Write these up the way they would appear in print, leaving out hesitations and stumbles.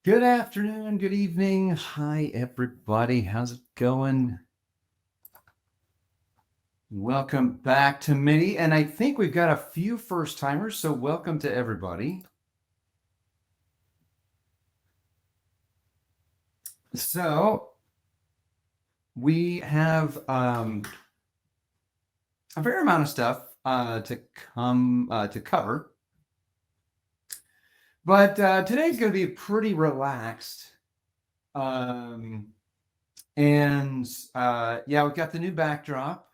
Good afternoon, good evening. Hi, everybody. How's it going? Welcome back to Mini. And I think we've got a few first timers, so welcome to everybody. So we have a fair amount of stuff to cover. But today's going to be pretty relaxed. And yeah, we've got the new backdrop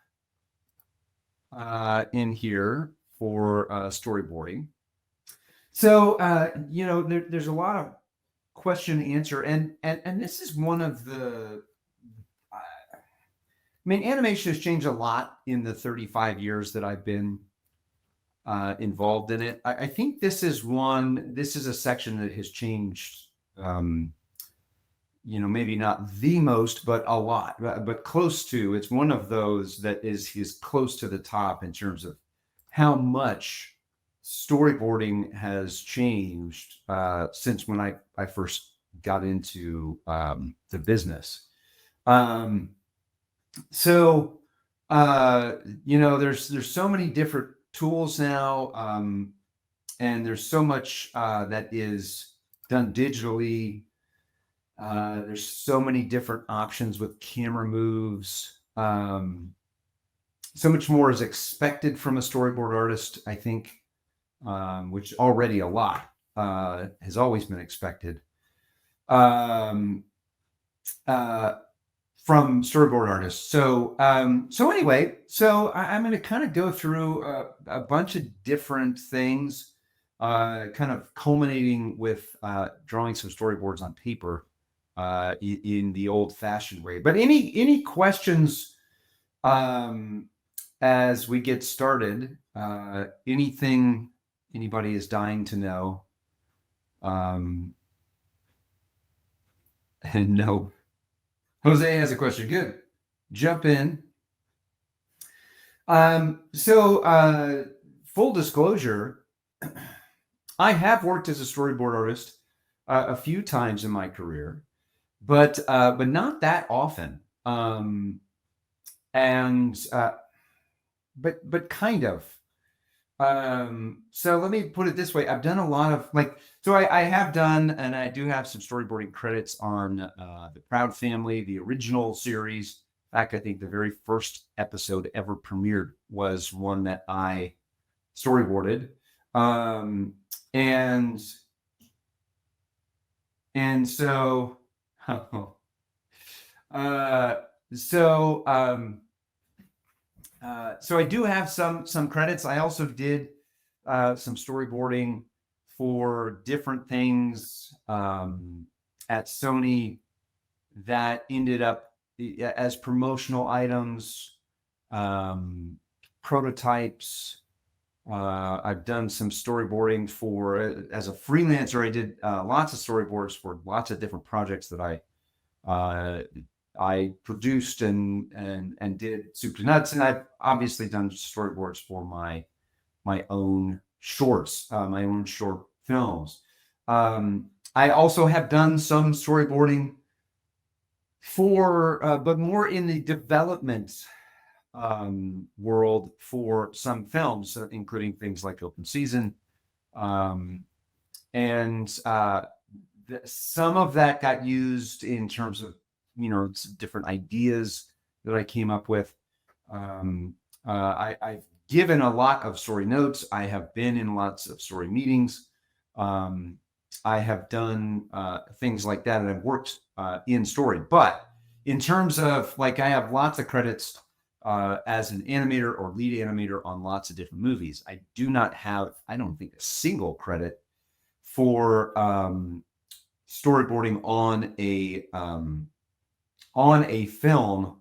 in here for storyboarding. So there's a lot of question and answer, and this is one of the. I mean, animation has changed a lot in the 35 years that I've been involved in it. I think this is one. This is a section that has changed. Maybe not the most, but a lot, but close to. It's one of those that is close to the top in terms of how much storyboarding has changed since when I first got into the business. There's so many different tools now, and there's so much that is done digitally. There's so many different options with camera moves. So much more is expected from a storyboard artist, I think, which already a lot has always been expected from storyboard artists. So I'm going to kind of go through a bunch of different things, kind of culminating with drawing some storyboards on paper in the old-fashioned way. But any questions as we get started? Anything anybody is dying to know? And no. Jose has a question. Good. Jump in. Full disclosure, I have worked as a storyboard artist a few times in my career, but not that often. But kind of. So let me put it this way. I've done a lot of I have done, and I do have some storyboarding credits on the Proud Family, the original series. In fact, I think the very first episode ever premiered was one that I storyboarded. So I do have some credits. I also did some storyboarding for different things at Sony that ended up as promotional items, prototypes. I've done some storyboarding for as a freelancer. I did lots of storyboards for lots of different projects that I produced and did soup to nuts, and I've obviously done storyboards for my own shorts, my own short films. I also have done some storyboarding for, but more in the development world for some films, including things like Open Season, and some of that got used in terms of different ideas that I came up with. I've given a lot of story notes. I have been in lots of story meetings. I have done things like that, and I've worked in story. But in terms of I have lots of credits as an animator or lead animator on lots of different movies. I do not have, I don't think, a single credit for storyboarding on a film.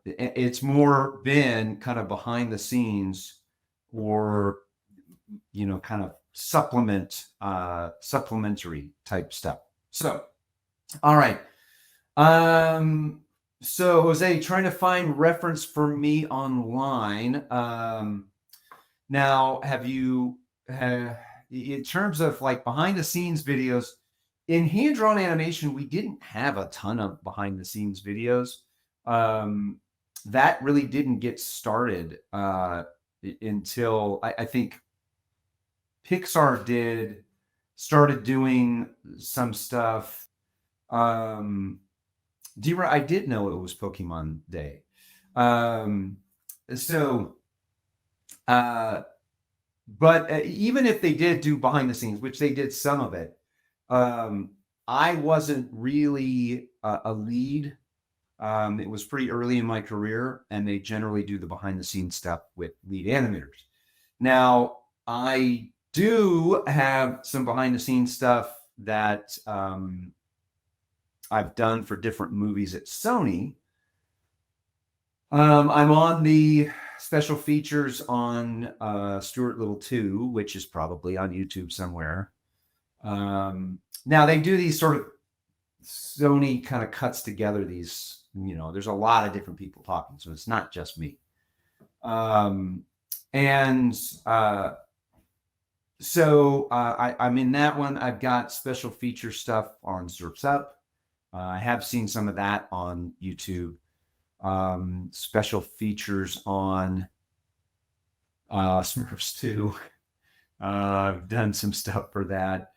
It's more been kind of behind the scenes, or kind of supplementary type stuff. So, all right. So Jose, trying to find reference for me online. Now, have you, in terms of behind the scenes videos, in hand-drawn animation, we didn't have a ton of behind-the-scenes videos. That really didn't get started until I think Pixar started doing some stuff. D-Ra, I did know it was Pokemon Day. So, but even if they did do behind the scenes, which they did some of it, I wasn't really a lead. It was pretty early in my career, and they generally do the behind the scenes stuff with lead animators. Now, I do have some behind the scenes stuff that I've done for different movies at Sony. I'm on the special features on Stuart Little 2, which is probably on YouTube somewhere. Now they do these sort of Sony kind of cuts together these, there's a lot of different people talking, so it's not just me. So I'm in that one. I've got special feature stuff on Surf's Up. I have seen some of that on YouTube. Special features on Smurfs 2. I've done some stuff for that.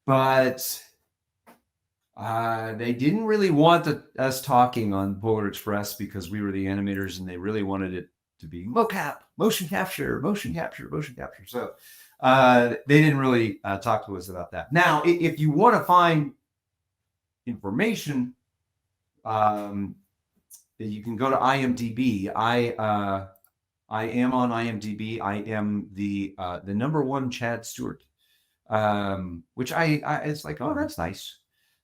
But they didn't really want us talking on Polar Express because we were the animators, and they really wanted it to be mocap, motion capture. So they didn't really talk to us about that. Now, if you want to find information, you can go to IMDb. I am on IMDb. I am the #1 Chad Stewart, which it's like, oh, that's nice.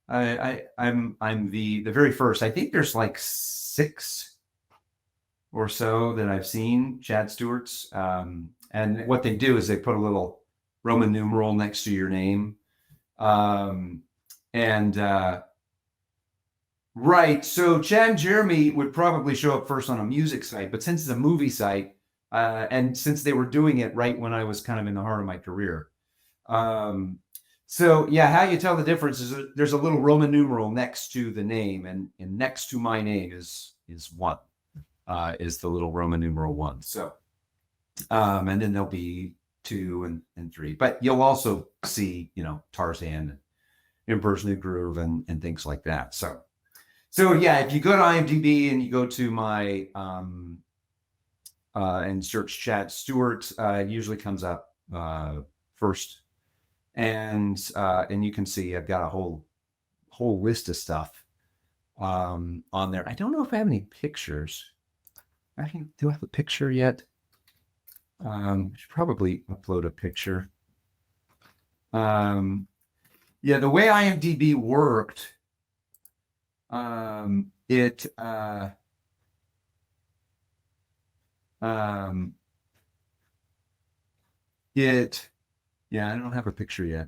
I'm the very first. I think there's like 6 or so that I've seen Chad Stewart's. And what they do is they put a little Roman numeral next to your name. Right. So Chad and Jeremy would probably show up first on a music site, but since it's a movie site, and since they were doing it right when I was kind of in the heart of my career. So yeah, how you tell the difference is there's a little Roman numeral next to the name, and next to my name is 1, is the little Roman numeral 1. So, and then there'll be 2 and 3, but you'll also see, Tarzan, Emperor's New Groove, and things like that. So yeah, if you go to IMDb and you go to my and search Chad Stewart, it usually comes up first, and you can see I've got a whole list of stuff on there. I don't know if I have any pictures. Do I have a picture yet? I should probably upload a picture. Yeah, the way IMDb worked. Yeah, I don't have a picture yet.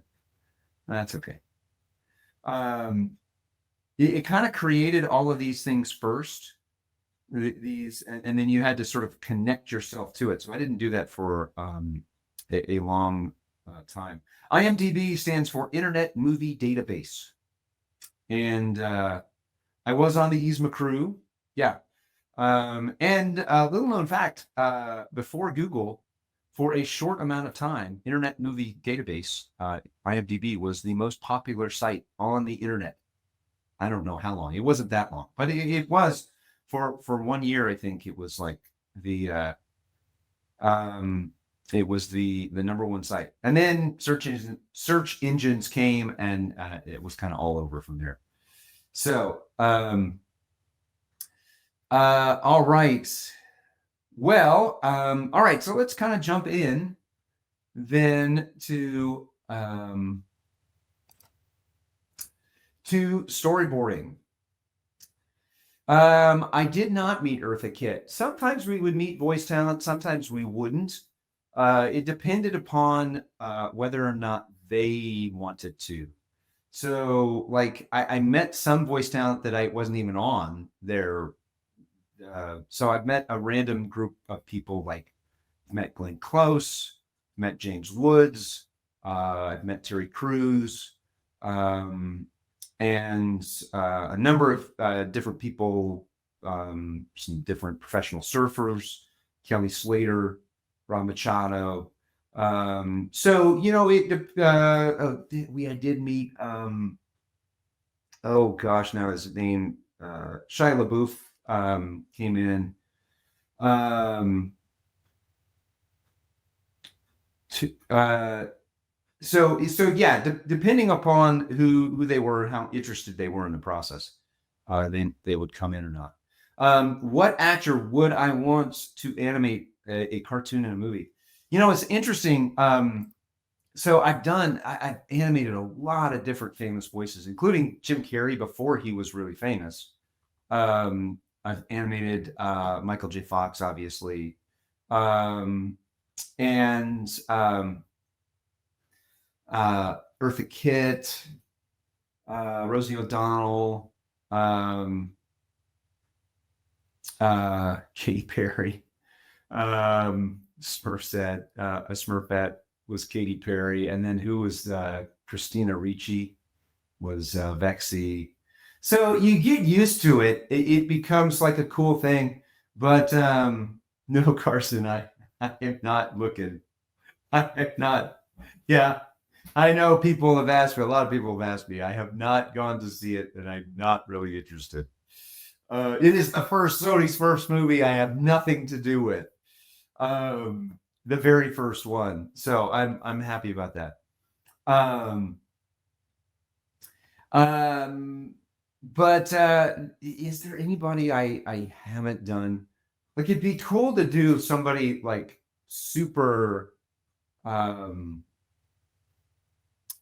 That's okay. It kind of created all of these things first, and then you had to sort of connect yourself to it. So I didn't do that for a long time. IMDb stands for Internet Movie Database, and I was on the Yzma crew. Yeah. And a little known fact, before Google, for a short amount of time, Internet Movie Database, IMDb, was the most popular site on the internet. I don't know how long. It wasn't that long, but it was for 1 year. I think it was like the it was the #1 site, and then search engines came, and it was kind of all over from there. So all right. Well, all right. So let's kind of jump in then to storyboarding. I did not meet Eartha Kitt. Sometimes we would meet voice talent, sometimes we wouldn't. It depended upon whether or not they wanted to. So, like, I met some voice talent that I wasn't even on there. So I've met a random group of people, like met Glenn Close, met James Woods, I've met Terry Crews, and a number of different people, some different professional surfers, Kelly Slater, Rob Machado. So I did meet. Oh gosh, now his name, Shia LaBeouf, came in. To, so yeah, depending upon who they were, how interested they were in the process, then they would come in or not. What actor would I want to animate a cartoon in a movie? It's interesting. So I've animated a lot of different famous voices, including Jim Carrey before he was really famous. I've animated Michael J. Fox, obviously, and Eartha Kitt, Rosie O'Donnell, Katy Perry, Smurfette. A Smurfette was Katy Perry, and then who was Christina Ricci was Vexy. So you get used to it. It becomes like a cool thing. But no, Carson, I am not looking. I am not. Yeah, I know people have asked me. A lot of people have asked me. I have not gone to see it, and I'm not really interested. It is Sony's first movie I have nothing to do with. The very first one. So I'm happy about that. But is there anybody I haven't done? Like, it'd be cool to do somebody like super,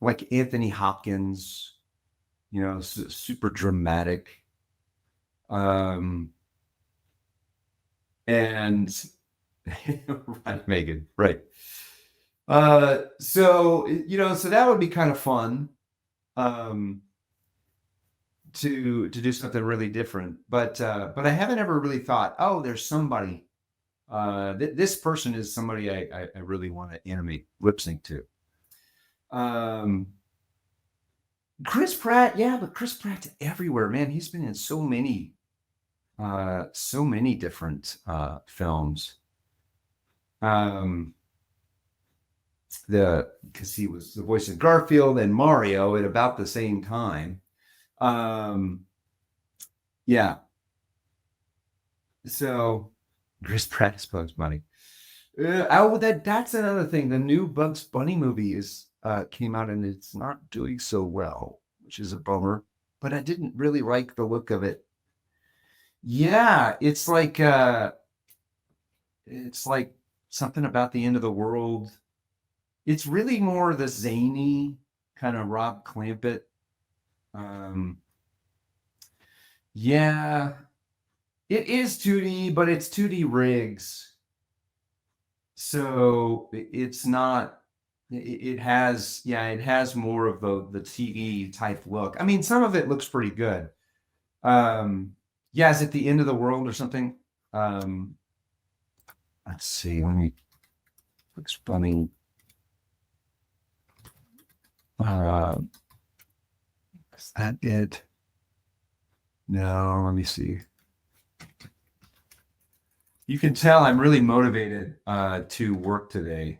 like Anthony Hopkins, super dramatic. And right, Megan, right. So that would be kind of fun. To do something really different, but I haven't ever really thought, oh, there's somebody. This person is somebody I really want to animate lip sync to. Chris Pratt, yeah, but Chris Pratt's everywhere, man. He's been in so many different films. Because he was the voice of Garfield and Mario at about the same time. Yeah. So Chris Pratt is Bugs Bunny. That's another thing. The new Bugs Bunny movie came out and it's not doing so well, which is a bummer. But I didn't really like the look of it. Yeah, it's like something about the end of the world. It's really more the zany kind of Rob Clampett. Yeah, it is 2D, but it's 2D rigs. So it's not, it has more of the TV type look. I mean, some of it looks pretty good. Yeah, is it the end of the world or something? Let's see, looks funny. Is that it? No, let me see. You can tell I'm really motivated to work today.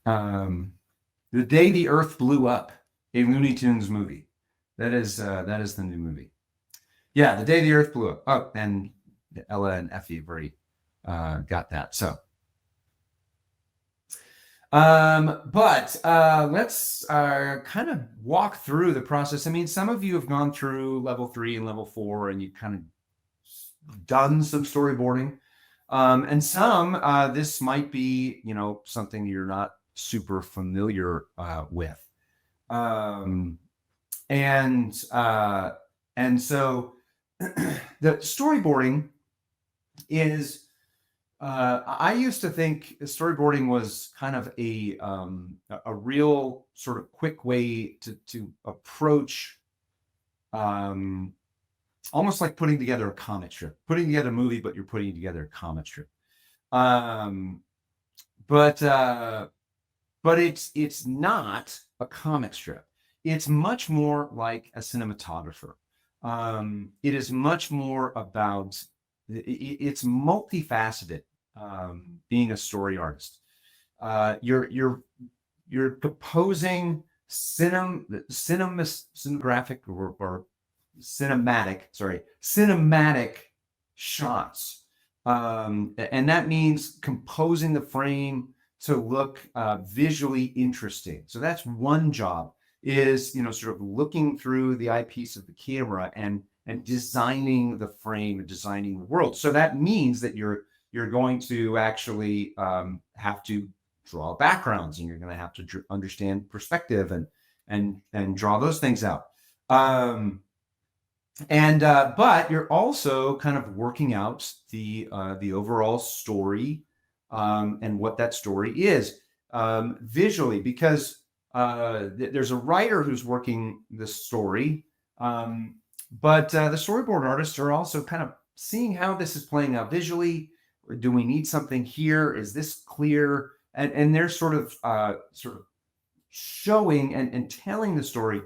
The Day the Earth Blew Up, a Looney Tunes movie. That is the new movie. Yeah, The Day the Earth Blew Up. Oh, and Ella and Effie have already got that. So, but let's kind of walk through the process. I mean, some of you have gone through level 3 and level 4, and you kind of done some storyboarding. And some this might be something you're not super familiar with. And so the storyboarding is I used to think storyboarding was kind of a real sort of quick way to approach almost like putting together a comic strip, putting together a movie, but you're putting together a comic strip. but it's not a comic strip. It's much more like a cinematographer. It is much more about it's multifaceted. Being a story artist, you're proposing cinematographic or cinematic shots, and that means composing the frame to look visually interesting. So that's one job, is sort of looking through the eyepiece of the camera and designing the frame and designing the world. So that means that you're going to actually have to draw backgrounds, and you're going to have to understand perspective and draw those things out. But you're also kind of working out the overall story, and what that story is, visually, because there's a writer who's working the story, but the storyboard artists are also kind of seeing how this is playing out visually. Do we need something here? Is this clear? And they're sort of showing and telling the story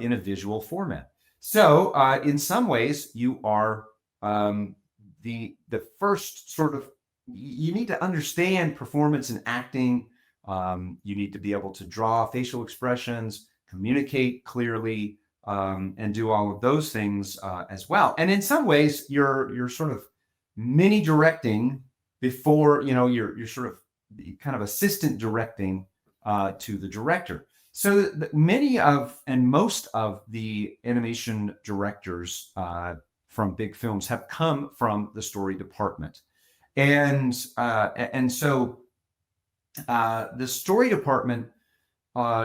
in a visual format. So in some ways, you are the first sort of, you need to understand performance and acting. You need to be able to draw facial expressions, communicate clearly, and do all of those things as well. And in some ways, you're sort of mini directing before, you're sort of kind of assistant directing to the director. So many of and most of the animation directors from big films have come from the story department, and so the story department.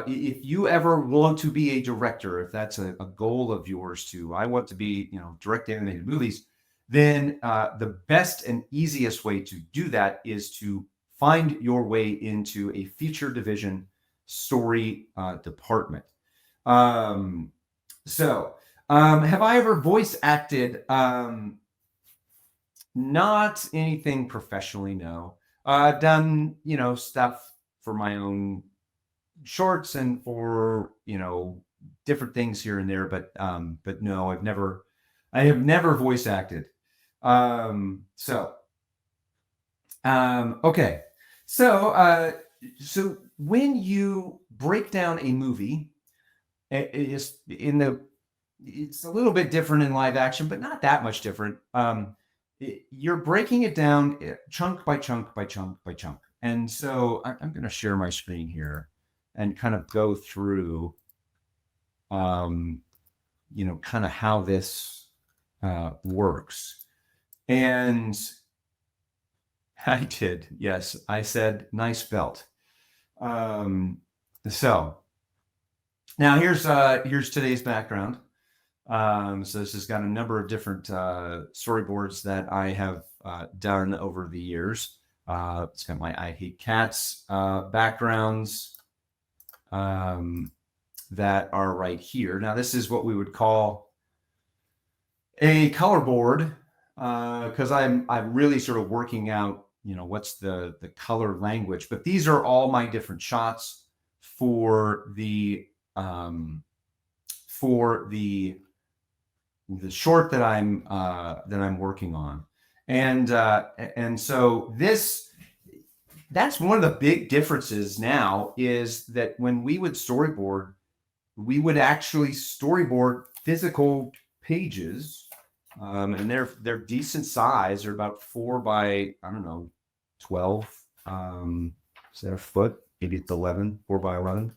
If you ever want to be a director, if that's a goal of yours to, I want to be, direct animated movies, then the best and easiest way to do that is to find your way into a feature division story department. Have I ever voice acted? Not anything professionally, no. I've done, stuff for my own shorts and for, different things here and there, but no, I have never voice acted. Okay. So when you break down a movie, it's a little bit different in live action, but not that much different. You're breaking it down chunk by chunk by chunk by chunk. And so I'm going to share my screen here and kind of go through, kind of how this works. And I did, yes, I said nice belt. So now here's today's background. So this has got a number of different storyboards that I have done over the years. It's got my I Hate Cats backgrounds that are right here. Now this is what we would call a color board, because I'm really sort of working out, what's the color language. But these are all my different shots for the short that I'm working on, and so that's one of the big differences now, is that when we would storyboard, we would actually storyboard physical pages, and they're decent size. They're about 4 by, I don't know, 12. Is that a foot? Maybe it's 11, 4 by 11,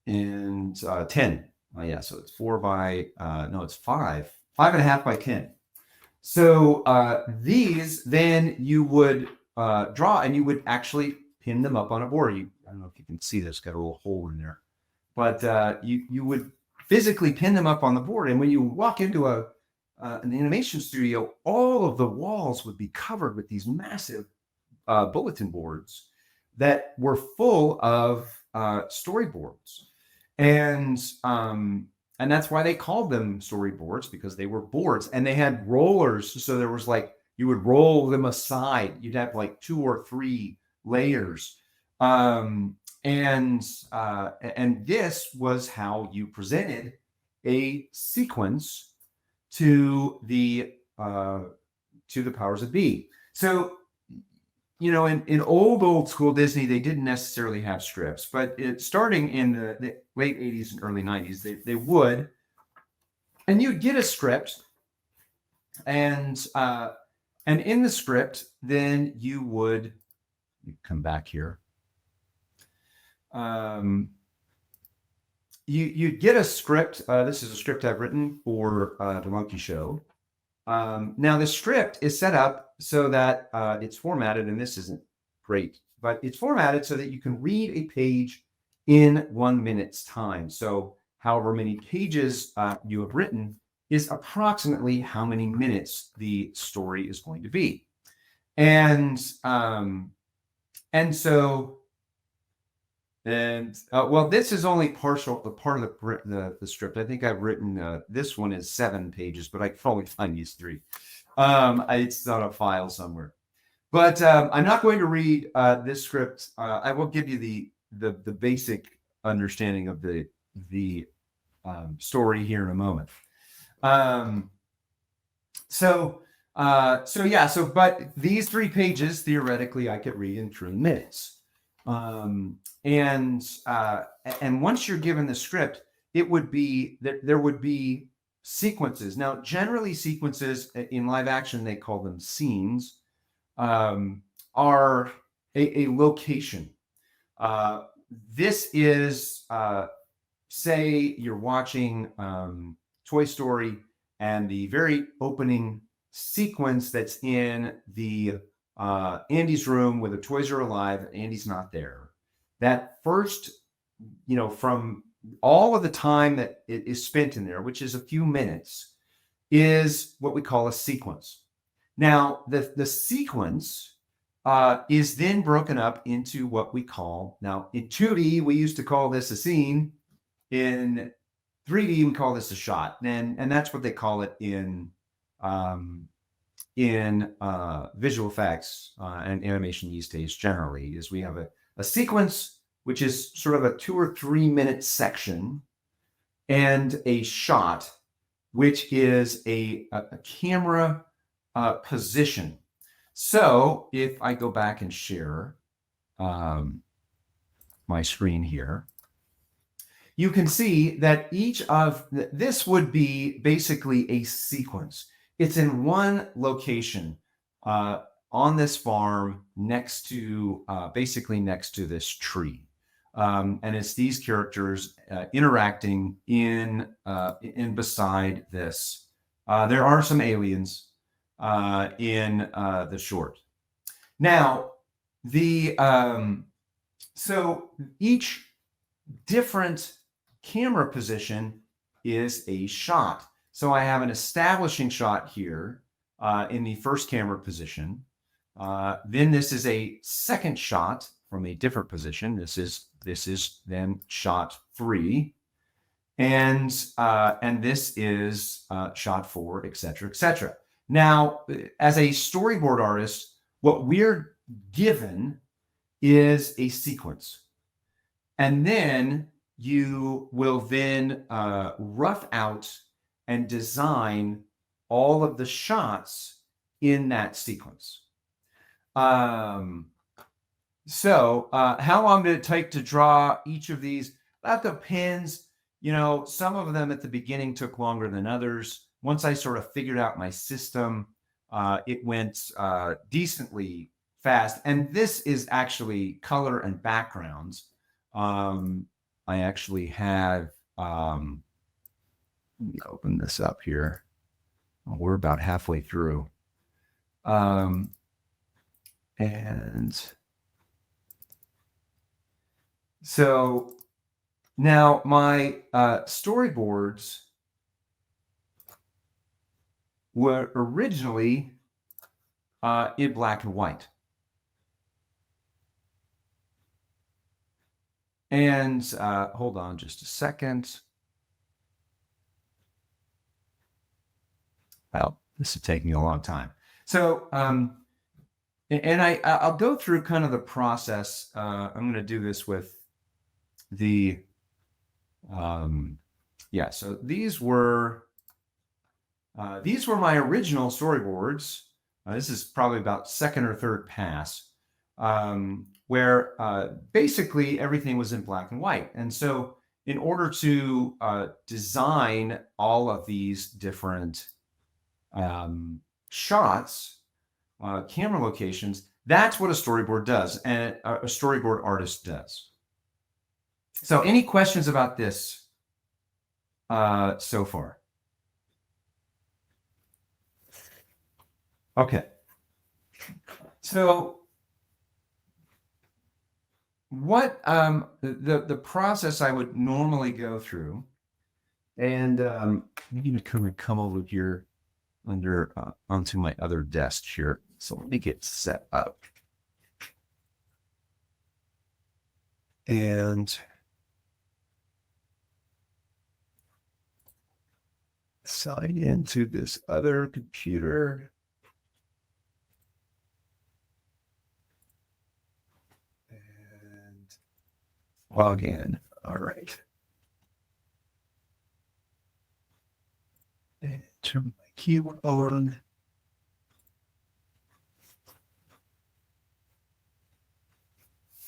and 10. Oh yeah, so it's 4 by no, it's 5.5 by 10. So these, then you would draw, and you would actually pin them up on a board. I don't know if you can see this, got a little hole in there, but you would physically pin them up on the board. And when you walk into an animation studio, all of the walls would be covered with these massive bulletin boards that were full of storyboards. And that's why they called them storyboards, because they were boards, and they had rollers. So there was, like, you would roll them aside. You'd have like 2 or 3 layers. And this was how you presented a sequence to the powers that be. So, in old school Disney, they didn't necessarily have scripts, but starting in the late 80s and early 90s, they would, and you'd get a script, and in the script, then you come back here. You'd get a script. This is a script I've written for the Monkey Show. Now the script is set up so that it's formatted, and this isn't great, but it's formatted so that you can read a page in 1 minute's time. So however many pages you have written is approximately how many minutes the story is going to be. And this is only partial, the part of the script. I think I've written, this one is 7 pages, but I can probably find these 3. It's on a file somewhere. But I'm not going to read this script. I will give you the basic understanding of the story here in a moment. But these 3 pages, theoretically, I could read in 3 minutes. And once you're given the script, it would be that there would be sequences. Now, generally, sequences in live action, they call them scenes, are a location. This is, say, you're watching Toy Story, and the very opening sequence that's in the Andy's room where the toys are alive, Andy's not there. That first, from all of the time that it is spent in there, which is a few minutes, is what we call a sequence. Now, the sequence is then broken up into what we call, now in 2D, we used to call this a scene. In 3D, we call this a shot. And that's what they call it in visual effects and animation these days generally, is we have a sequence, which is sort of a 2 or 3 minute section, and a shot, which is a camera position. So if I go back and share my screen here, you can see that each of this would be basically a sequence. It's in one location on this farm next to, basically next to this tree. And it's these characters interacting in beside this. There are some aliens in the short. Now, so each different camera position is a shot. So I have an establishing shot here in the first camera position. Then this is a second shot from a different position. This is then shot 3, and this is shot 4, etc., etc. Now, as a storyboard artist, what we're given is a sequence, and then you will then rough out and design all of the shots in that sequence. So how long did it take to draw each of these? That depends. Some of them at the beginning took longer than others. Once I sort of figured out my system, it went decently fast. And this is actually color and backgrounds. I actually have, let me open this up here. We're about halfway through. And so now my storyboards were originally in black and white. And hold on just a second. Well, this is taking a long time. So, and I'll go through kind of the process. I'm going to do this with the, yeah. So these were my original storyboards. This is probably about second or third pass, where basically everything was in black and white. And so, in order to design all of these different shots, camera locations, that's what a storyboard does, and a storyboard artist does. So, any questions about this so far? Okay. So what the process I would normally go through, and I'm going to come over here under onto my other desk here. So let me get set up. And sign into this other computer. And log in. All right. And turn my keyboard on.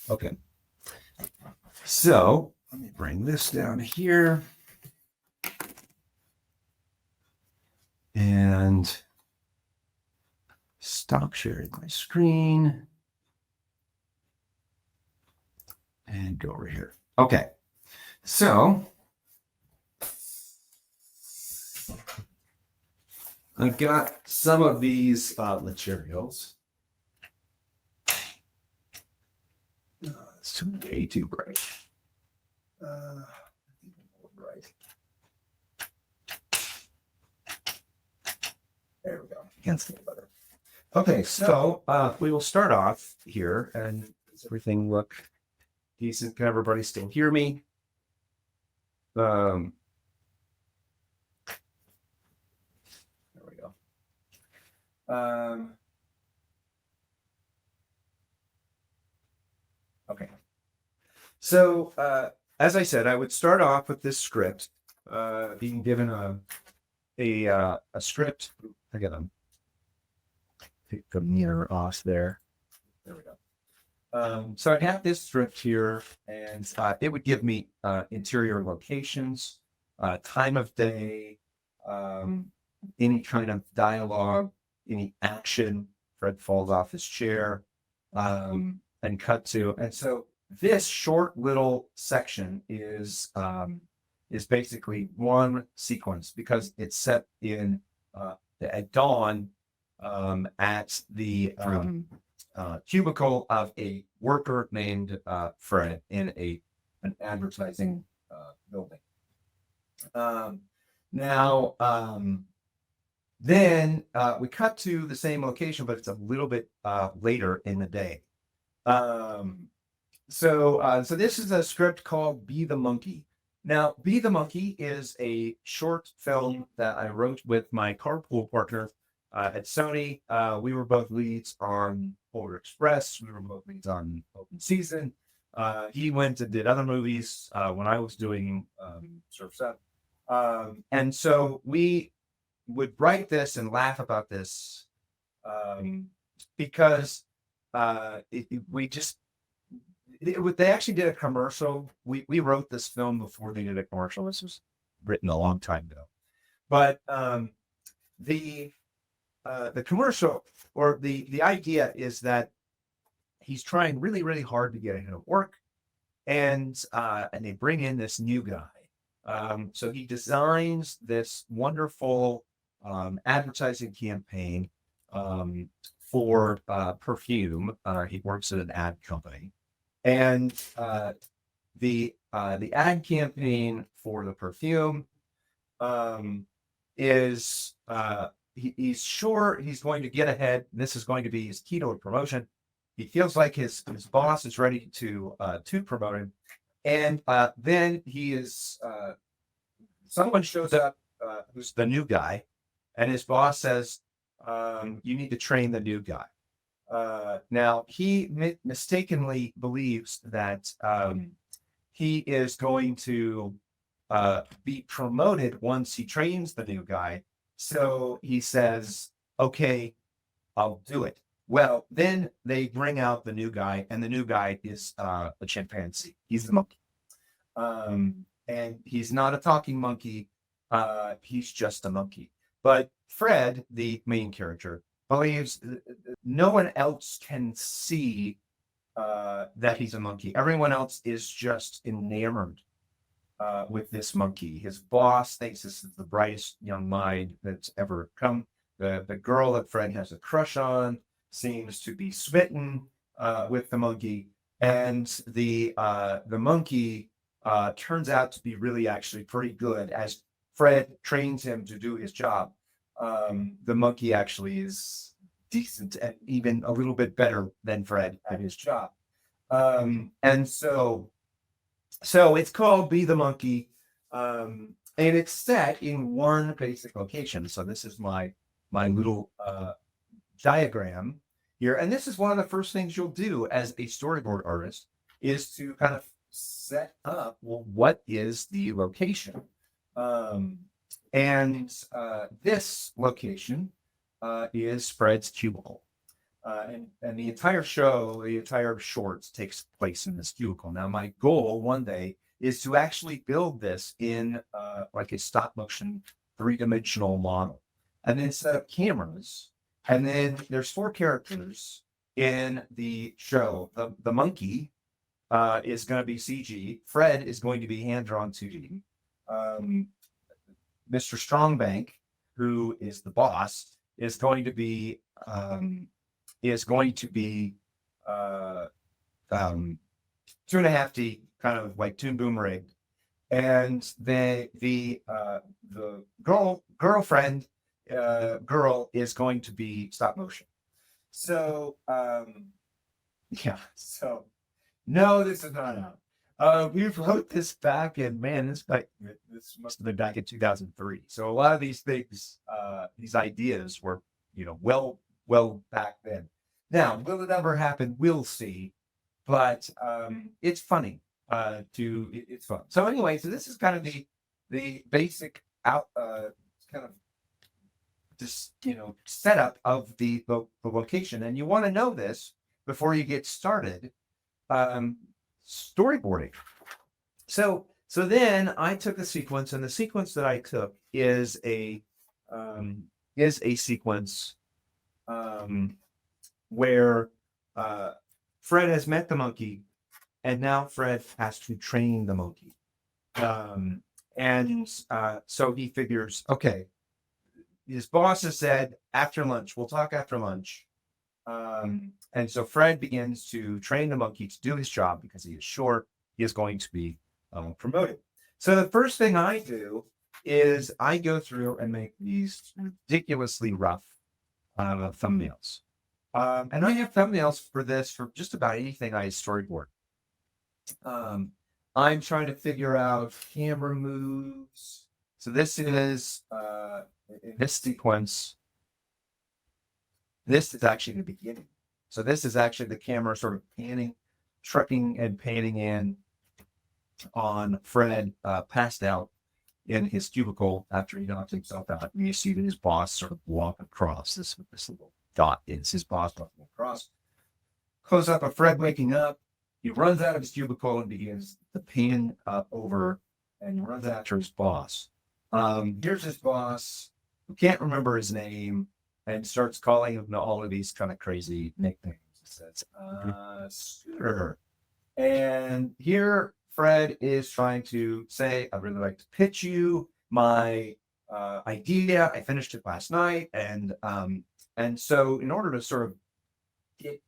Okay. So let me bring this down here. And stop sharing my screen. And go over here. Okay. So I've got some of these materials. It's way too bright. Right. There we go. Can't see it better. Okay, so we will start off here, and does everything look decent? Can everybody still hear me? There we go. Okay. So as I said, I would start off with this script, being given a script. I got to take the mirror off there. There we go. So I have this script here, and it would give me interior locations, time of day, any kind of dialogue, any action. Fred falls off his chair, and cut to. And so this short little section is basically one sequence because it's set in at dawn at the cubicle of a worker named Fred in an advertising building. Then we cut to the same location, but it's a little bit later in the day. So this is a script called Be the Monkey. Now, Be the Monkey is a short film that I wrote with my carpool partner at Sony. We were both leads on Polar Express. We were both leads on Open Season. He went and did other movies when I was doing Surf's Up. And so we would write this and laugh about this because they actually did a commercial. We wrote this film before they did a commercial. This was written a long time ago. But the commercial, or the idea is that he's trying really, really hard to get ahead of work, and they bring in this new guy. So he designs this wonderful advertising campaign for perfume. He works at an ad company. And the ad campaign for the perfume is he's sure he's going to get ahead. This is going to be his key to a promotion. He feels like his boss is ready to promote him, and then he is someone shows up who's the new guy, and his boss says, You need to train the new guy. Now, he mistakenly believes that he is going to be promoted once he trains the new guy. So he says, okay, I'll do it. Well, then they bring out the new guy, and the new guy is a chimpanzee. He's the monkey. And he's not a talking monkey. He's just a monkey. But Fred, the main character, believes no one else can see that he's a monkey. Everyone else is just enamored with this monkey. His boss thinks this is the brightest young mind that's ever come. The girl that Fred has a crush on seems to be smitten with the monkey, and the monkey turns out to be really actually pretty good. As Fred trains him to do his job, the monkey actually is decent and even a little bit better than Fred at his job. And so it's called Be the Monkey, and it's set in one basic location. So this is my little diagram here, and this is one of the first things you'll do as a storyboard artist is to kind of set up, well, what is the location? And this location is Fred's cubicle. And the entire show, the entire shorts takes place in this cubicle. Now, my goal one day is to actually build this in like a stop motion 3-dimensional model, and then set up cameras. And then there's 4 characters in the show. The monkey is going to be CG. Fred is going to be hand drawn 2D. Mr. Strongbank, who is the boss, is going to be 2.5D, kind of like Toon Boom Rig, and the girlfriend girl is going to be stop motion. So yeah, so no, this is not out. We wrote this back in, man, this must have been back in 2003. So a lot of these things, these ideas were, well back then. Now, will it ever happen? We'll see. But it's funny. It's fun. So anyway, so this is kind of the basic kind of just setup of the location, and you want to know this before you get started. Storyboarding. So then I took a sequence, and the sequence that I took is a sequence where Fred has met the monkey, and now Fred has to train the monkey. So he figures, okay, his boss has said after lunch, we'll talk after lunch. And so Fred begins to train the monkey to do his job because he is short. He is going to be promoted. So the first thing I do is I go through and make these ridiculously rough thumbnails. And I have thumbnails for this for just about anything I storyboard. I'm trying to figure out camera moves. So this is in this sequence. This is actually the beginning. So this is actually the camera sort of trucking and panning in on Fred passed out in his cubicle after he knocked himself out. And you see that his boss sort of walk across. This little dot is his boss walking across. Close up of Fred waking up. He runs out of his cubicle and begins to pan over, and he runs after his boss. Here's his boss, who can't remember his name, and starts calling him all of these kind of crazy nicknames. He says, Scooter. And here Fred is trying to say, I'd really like to pitch you my idea. I finished it last night. And so in order to sort of get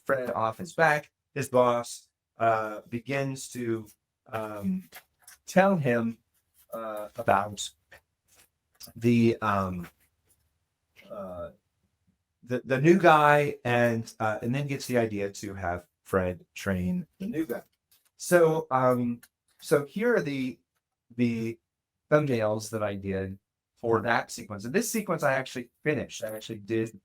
Fred off his back, his boss begins to tell him about the new guy, and then gets the idea to have Fred train the new guy. So here are the thumbnails that I did for that sequence. And this sequence I actually finished. I actually did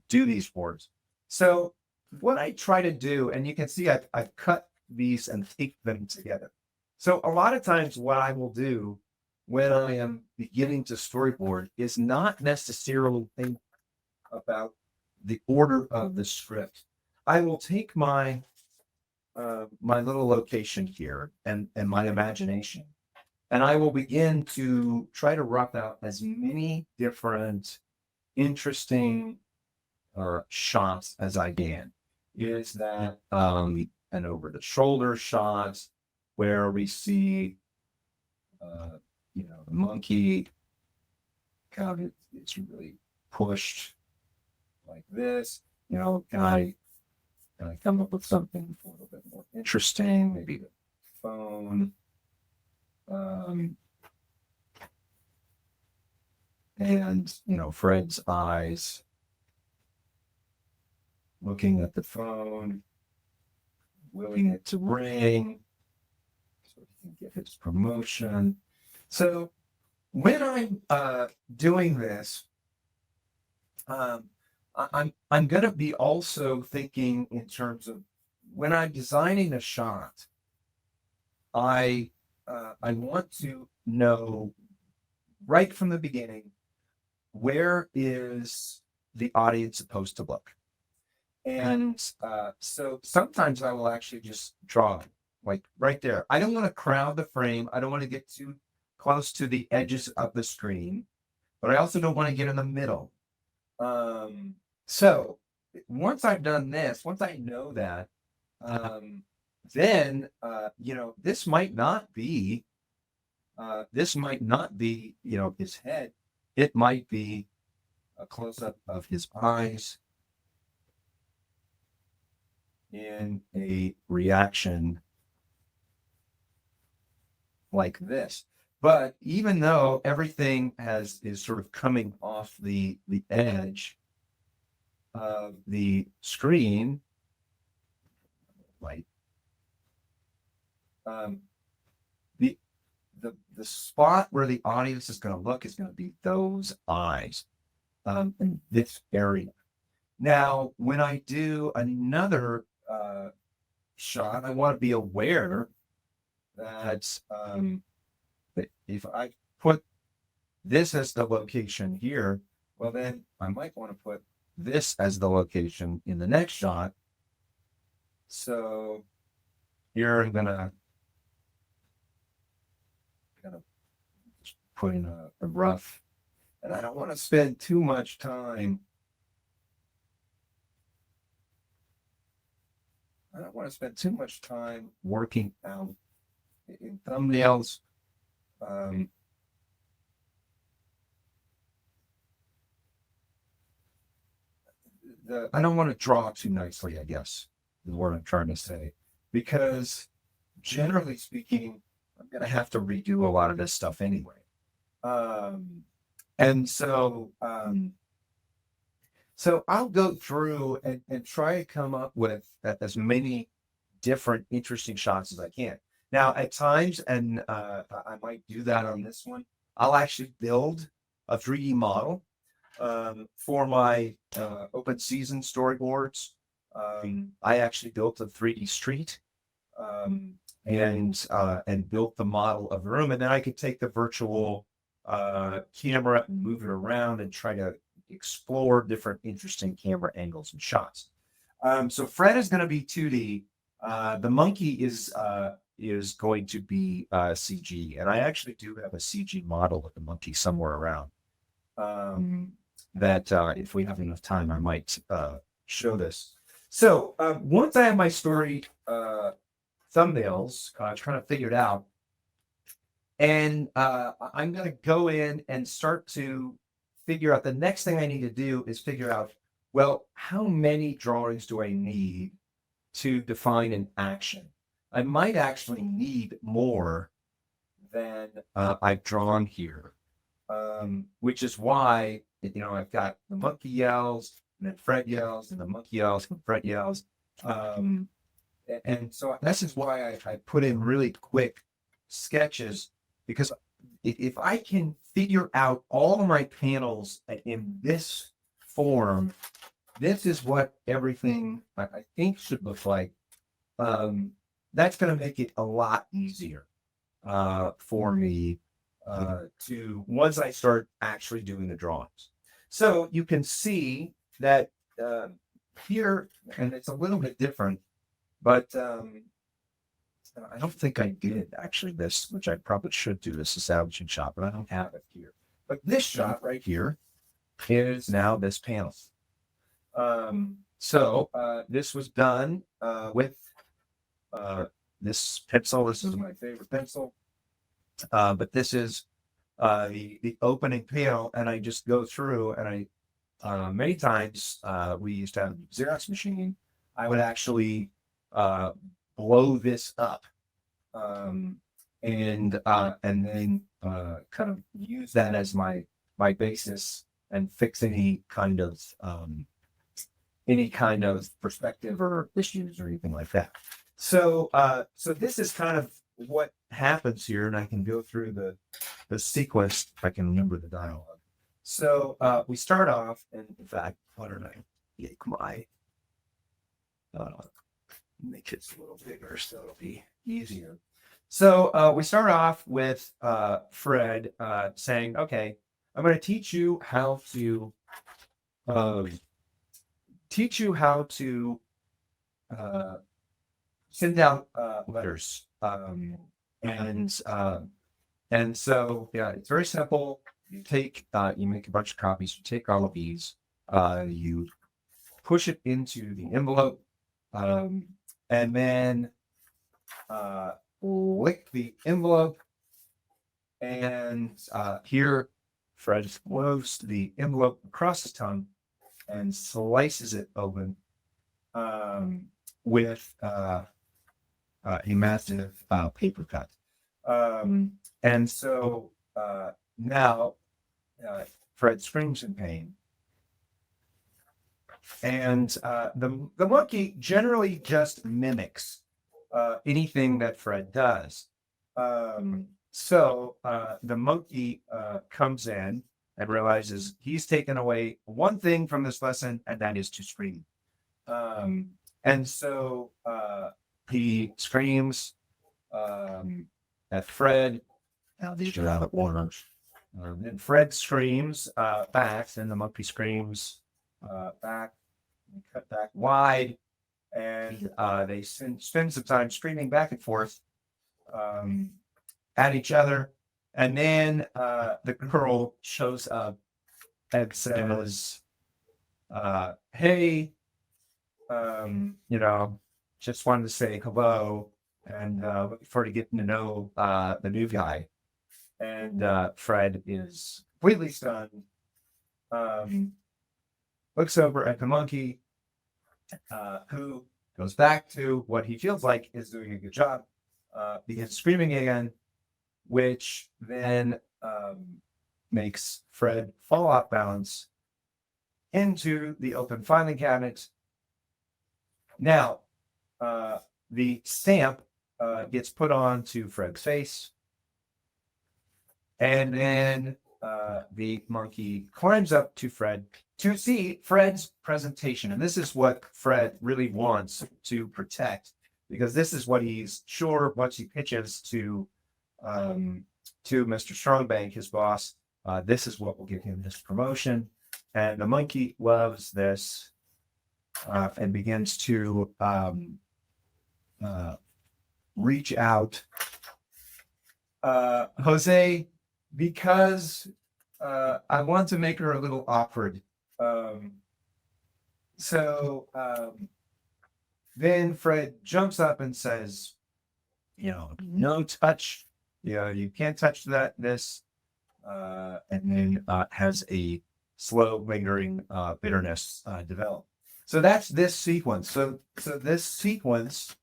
do these boards. So what I try to do, and you can see I've cut these and taped them together. So a lot of times what I will do when I am beginning to storyboard is not necessarily think about the order of the script. I will take my my little location here and my imagination, and I will begin to try to rough out as many different interesting shots as I can. Is that an over the shoulder shot where we see you know, the monkey kind of it's really pushed like this. You know, can I come up with something a little bit more interesting? Maybe the phone. And you know, Fred's eyes looking at the phone, willing it to ring, so he can get his promotion. So when I'm doing this, I'm going to be also thinking in terms of when I'm designing a shot, I want to know right from the beginning, where is the audience supposed to look? And so sometimes I will actually just draw it, like right there. I don't want to crowd the frame. I don't want to get too close to the edges of the screen, but I also don't want to get in the middle. So once I've done this, once I know that, then you know, this might not be you know, his head. It might be a close-up of his eyes in a reaction like this. But even though everything is sort of coming off the edge of the screen, like the spot where the audience is going to look is going to be those eyes in this area. Now, when I do another shot, I want to be aware that if I put this as the location here, well, then I might want to put this as the location in the next shot. So here I'm gonna put in a rough, and I don't want to spend too much time. I don't want to spend too much time working out in thumbnails. I don't want to draw too nicely, I guess, is what I'm trying to say. Because generally speaking, I'm going to have to redo a lot of this stuff anyway. And so I'll go through and try to come up with as many different interesting shots as I can. Now, at times, and I might do that on this one, I'll actually build a 3D model for my open season storyboards. I actually built a 3D street and built the model of the room, and then I could take the virtual camera and move it around and try to explore different interesting camera angles and shots. So Fred is going to be 2D. The monkey is going to be CG, and I actually do have a CG model of the monkey somewhere around. That if we have enough time, I might show this. So once I have my story thumbnails, trying to figure it out, and I'm going to go in and start to figure out, the next thing I need to do is figure out, well, how many drawings do I need to define an action? I might actually need more than I've drawn here, which is why, you know, I've got the monkey yells, and then Fred yells, and the monkey yells, and Fred yells. And so this is why I put in really quick sketches, because if I can figure out all of my panels in this form, this is what everything I think should look like. That's going to make it a lot easier for me to once I start actually doing the drawings. So you can see that here, and it's a little bit different, but I don't think I did actually this, which I probably should do this establishing shot, but I don't have it here. But this shot right here is now this panel. So this was done with this pencil. This is my favorite pencil. But this is the opening panel, and I just go through, and I many times we used to have a Xerox machine. I would actually blow this up and then kind of use that as my basis and fix any kind of perspective or issues or anything like that. So so this is kind of what happens here, and I can go through the sequence if I can remember the dialogue. So we start off, and in fact, why don't I make my make it a little bigger so it'll be easier. So we start off with Fred saying, "Okay, I'm going to teach you how to send out letters." And so yeah, it's very simple. You make a bunch of copies. You take all of these, you push it into the envelope, and then lick the envelope. And here, Fred blows the envelope across his tongue and slices it open with a massive paper cut. And so now Fred screams in pain. And the monkey generally just mimics anything that Fred does. So the monkey comes in and realizes he's taken away one thing from this lesson, and that is to scream. And so he screams at Fred. Now these are out of order. And Fred screams back, and the monkey screams back, and cut back wide, and they spend some time screaming back and forth at each other. And then the girl shows up and says, "Hey, just wanted to say hello and looking forward to getting to know the new guy." And Fred is completely stunned, looks over at the monkey, who goes back to what he feels like is doing a good job, begins screaming again, which then makes Fred fall off balance into the open filing cabinet. Now, the stamp gets put onto Fred's face, and then the monkey climbs up to Fred to see Fred's presentation. And this is what Fred really wants to protect, because this is what he's sure once he pitches to Mr. Strongbank, his boss, this is what will give him this promotion. And the monkey loves this and begins to reach out. Jose, because I want to make her a little awkward. So then Fred jumps up and says, "No touch. You can't touch this." And then has a slow, lingering bitterness develop. So that's this sequence. So this sequence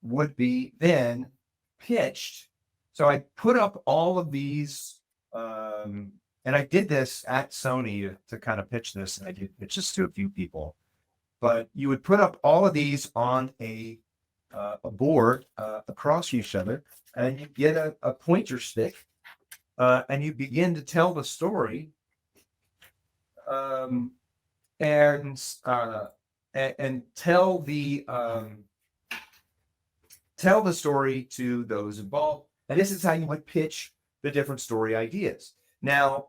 would be then pitched. So I put up all of these, and I did this at Sony to kind of pitch this, and I did pitch this to a few people. But you would put up all of these on a a board across each other, and you get a pointer stick, and you begin to tell the story, um, and and tell the story to those involved. And this is how you would pitch the different story ideas. Now,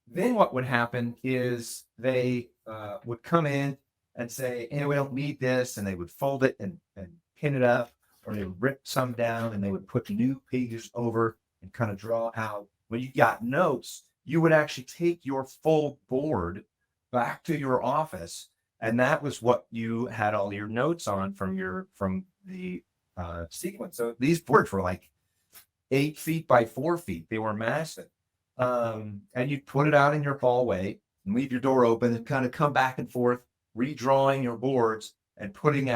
then what would happen is they would come in and say, hey, we don't need this. And they would fold it and pin it up, or they would rip some down and they would put new pages over and kind of draw out. When you got notes, you would actually take your full board back to your office. And that was what you had all your notes on from the sequence. So these boards were like 8 feet by 4 feet. They were massive. And you'd put it out in your hallway and leave your door open and kind of come back and forth, redrawing your boards and putting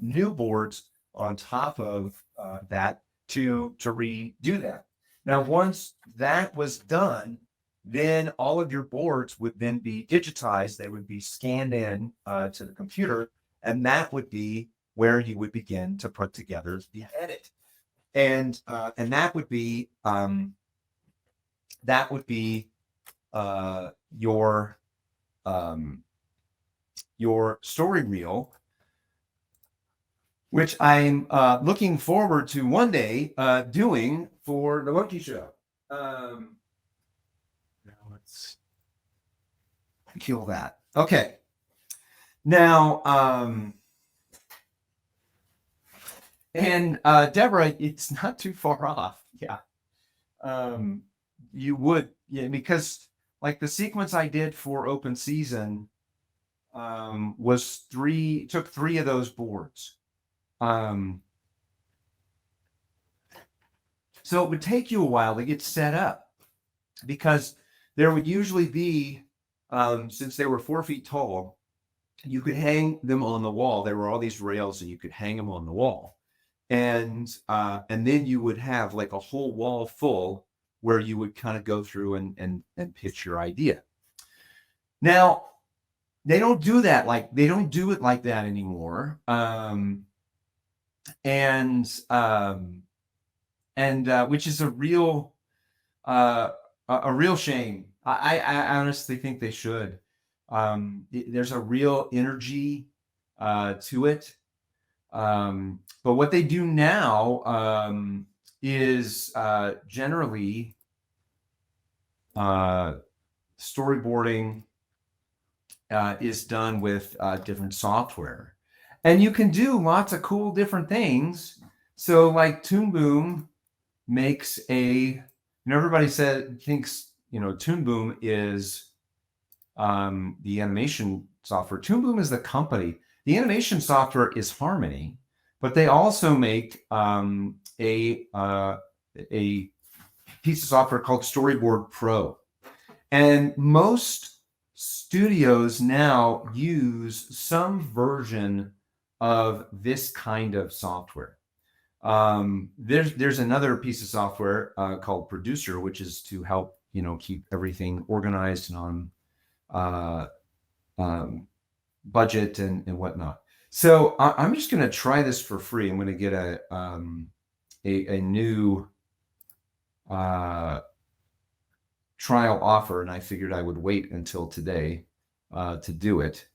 new boards on top of that to redo that. Now, once that was done, then all of your boards would then be digitized. They would be scanned in to the computer, and that would be where you would begin to put together the edit. And that would be your story reel, which I'm looking forward to one day doing for the Monkey Show. Now let's kill that. Okay. Now, and Deborah, it's not too far off. Yeah. You would, yeah, because like the sequence I did for open season took 3 of those boards. So it would take you a while to get set up, because there would usually be, since they were 4 feet tall, you could hang them on the wall. There were all these rails and you could hang them on the wall. And then you would have like a whole wall full where you would kind of go through and pitch your idea. Now, they don't do that. They don't do it like that anymore. Which is a real shame. I honestly think they should. There's a real energy to it. But what they do now is generally storyboarding is done with different software. And you can do lots of cool different things. So like Toon Boom makes everybody thinks, Toon Boom is the animation software. Toon Boom is the company. The animation software is Harmony, but they also make a piece of software called Storyboard Pro. And most studios now use some version of this kind of software. There's another piece of software called Producer, which is to help keep everything organized and on budget and whatnot. So I'm just going to try this for free. I'm going to get a new trial offer, and I figured I would wait until today to do it.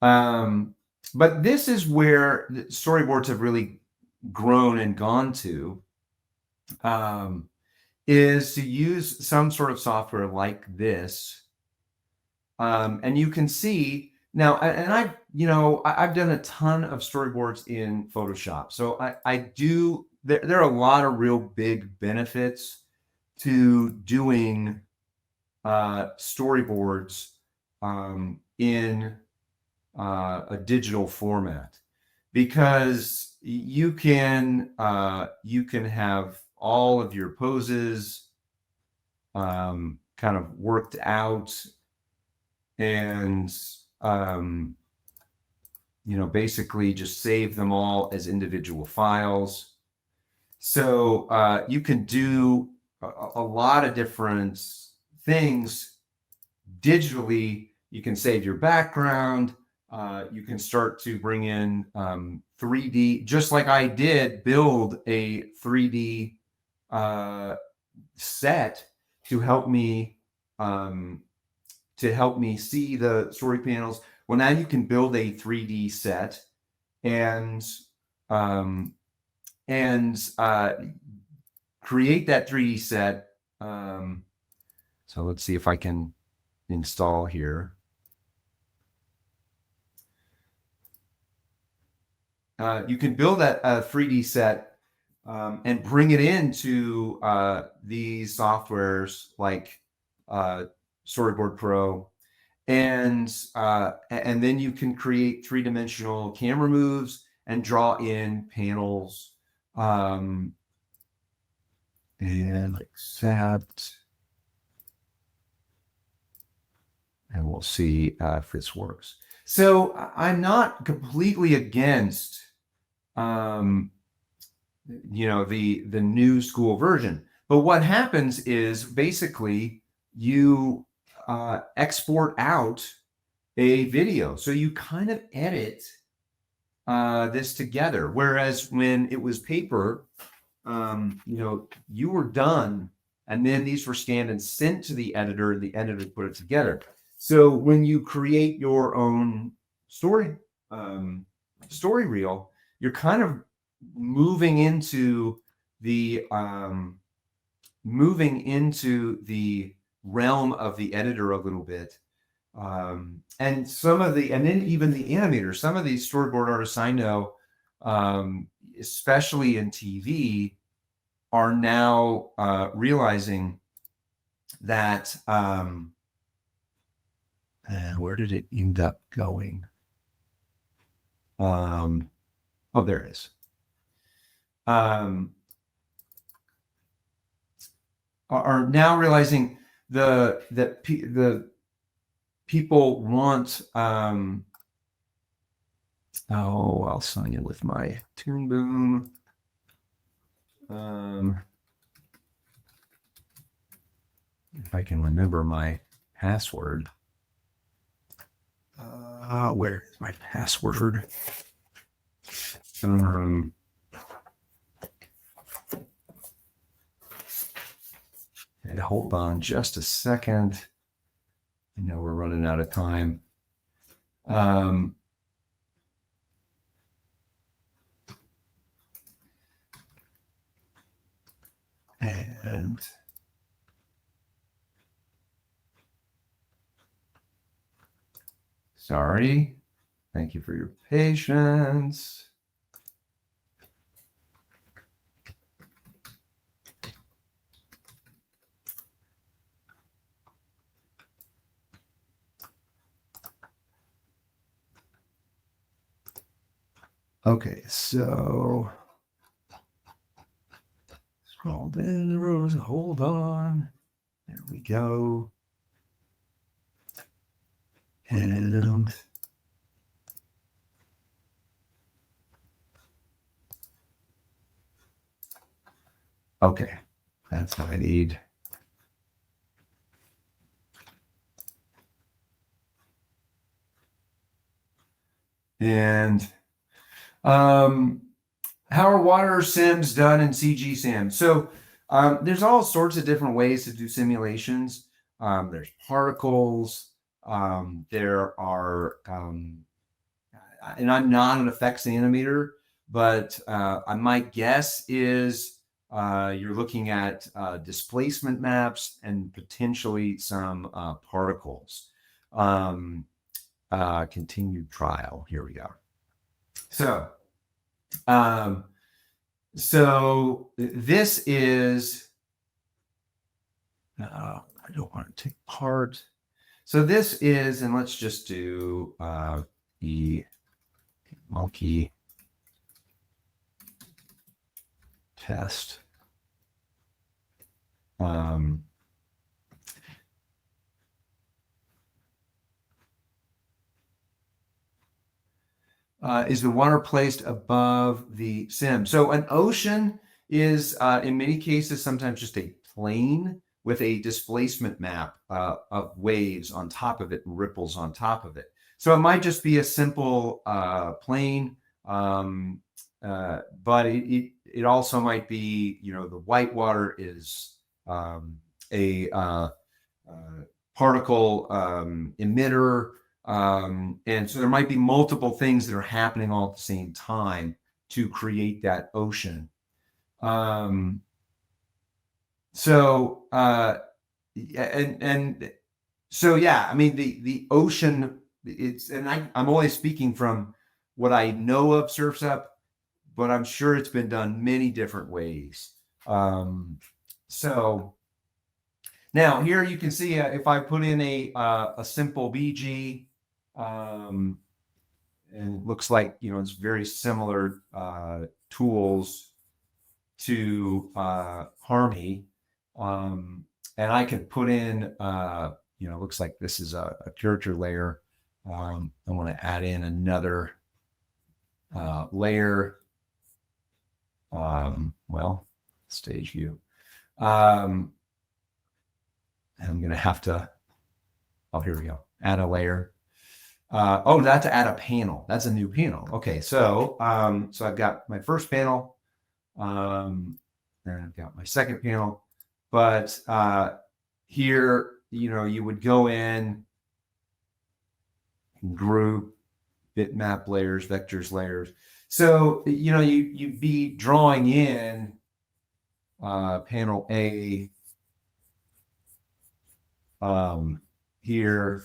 But this is where the storyboards have really grown and gone to, is to use some sort of software like this. And you can see now, and I've done a ton of storyboards in Photoshop. So there are a lot of real big benefits to doing storyboards in a digital format, because you can have all of your poses kind of worked out, and basically just save them all as individual files. So you can do a lot of different things digitally. You can save your background. you can start to bring in 3D, just like I did build a 3D set to help me see the story panels. Well, now you can build a 3D set and create that 3D set. So let's see if I can install here. You can build that 3D set and bring it into these softwares like Storyboard Pro, and then you can create three-dimensional camera moves and draw in panels, and accept, and we'll see if this works. So I'm not completely against the new school version, but what happens is basically you export out a video, so you kind of edit this together, whereas when it was paper, you were done and then these were scanned and sent to the editor and the editor put it together. So when you create your own story reel, you're kind of moving into the realm of the editor a little bit. And then even the animators, some of these storyboard artists I know, especially in TV, are now realizing that where did it end up going? Oh, there it is. Are now realizing the people want. I'll sign in with my Toon Boom. If I can remember my password. Where is my password? And hold on just a second. I know we're running out of time. And sorry. Thank you for your patience. Okay, so scroll down the rows. Hold on. There we go. And okay, that's what I need. And how are water sims done in CG Sim? So there's all sorts of different ways to do simulations. There's particles. There are, and I'm not an effects animator, but my guess is you're looking at displacement maps and potentially some particles. Continued trial. Here we go. So this is, I don't want to take part. So this is, and let's just do the monkey test. Is the water placed above the sim? So an ocean is, in many cases, sometimes just a plane with a displacement map of waves on top of it and ripples on top of it. So it might just be a simple plane, but it also might be, the white water is a particle emitter. And so there might be multiple things that are happening all at the same time to create that ocean. So yeah, I mean the ocean, and I'm only speaking from what I know of Surf's Up, but I'm sure it's been done many different ways. So now here you can see if I put in a simple BG, and it looks like it's very similar tools to Harmony, and I can put in looks like this is a character layer. I want to add in another layer. Well, stage view. I'm going to have to, here we go. Add a layer. That's to add a panel. That's a new panel. Okay, so I've got my first panel, and I've got my second panel, but here, you would go in, group, bitmap layers, vectors layers. So, you'd be drawing in panel A here,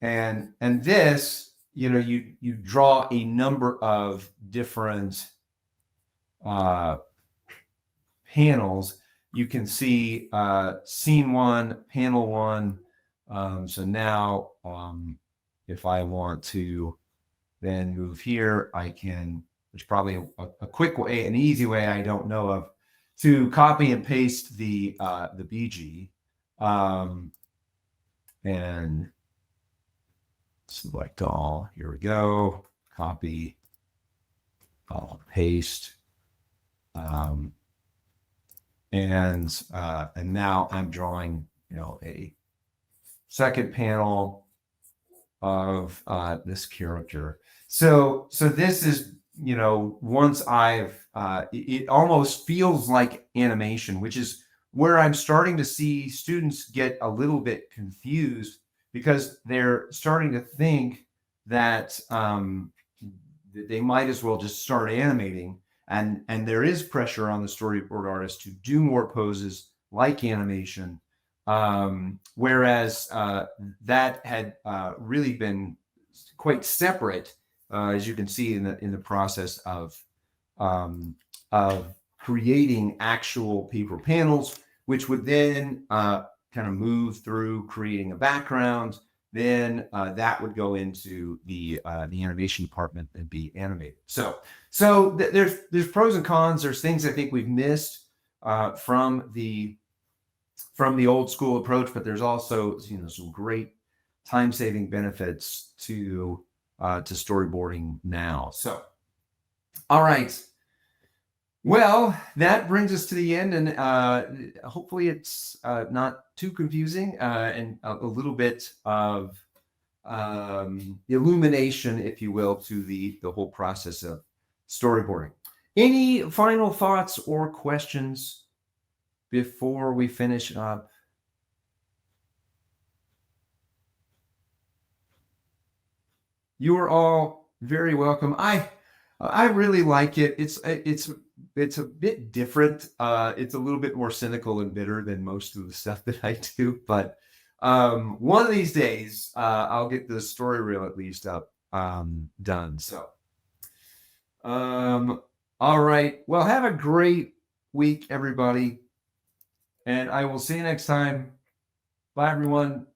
and this, you draw a number of different panels. You can see scene 1, panel 1. So now if I want to then move here, I can, there's probably a quick way, an easy way I don't know of, to copy and paste the BG, and select all. Here we go. Copy, paste, and now I'm drawing, a second panel of this character. So this is, once I've, it almost feels like animation, which is where I'm starting to see students get a little bit confused, because they're starting to think that they might as well just start animating. And there is pressure on the storyboard artist to do more poses like animation. Whereas that had really been quite separate, as you can see in the process of creating actual paper panels, which would then kind of move through creating a background. Then that would go into the animation department and be animated. So there's pros and cons. There's things I think we've missed from the old school approach, but there's also some great time-saving benefits to storyboarding now. So, all right. Well, that brings us to the end, and hopefully it's not too confusing, and a little bit of illumination, if you will, to the whole process of storyboarding. Any final thoughts or questions before we finish up? You are all very welcome. I really like it. It's a bit different. It's a little bit more cynical and bitter than most of the stuff that I do. But one of these days, I'll get the story reel at least up done. So, all right. Well, have a great week, everybody. And I will see you next time. Bye, everyone.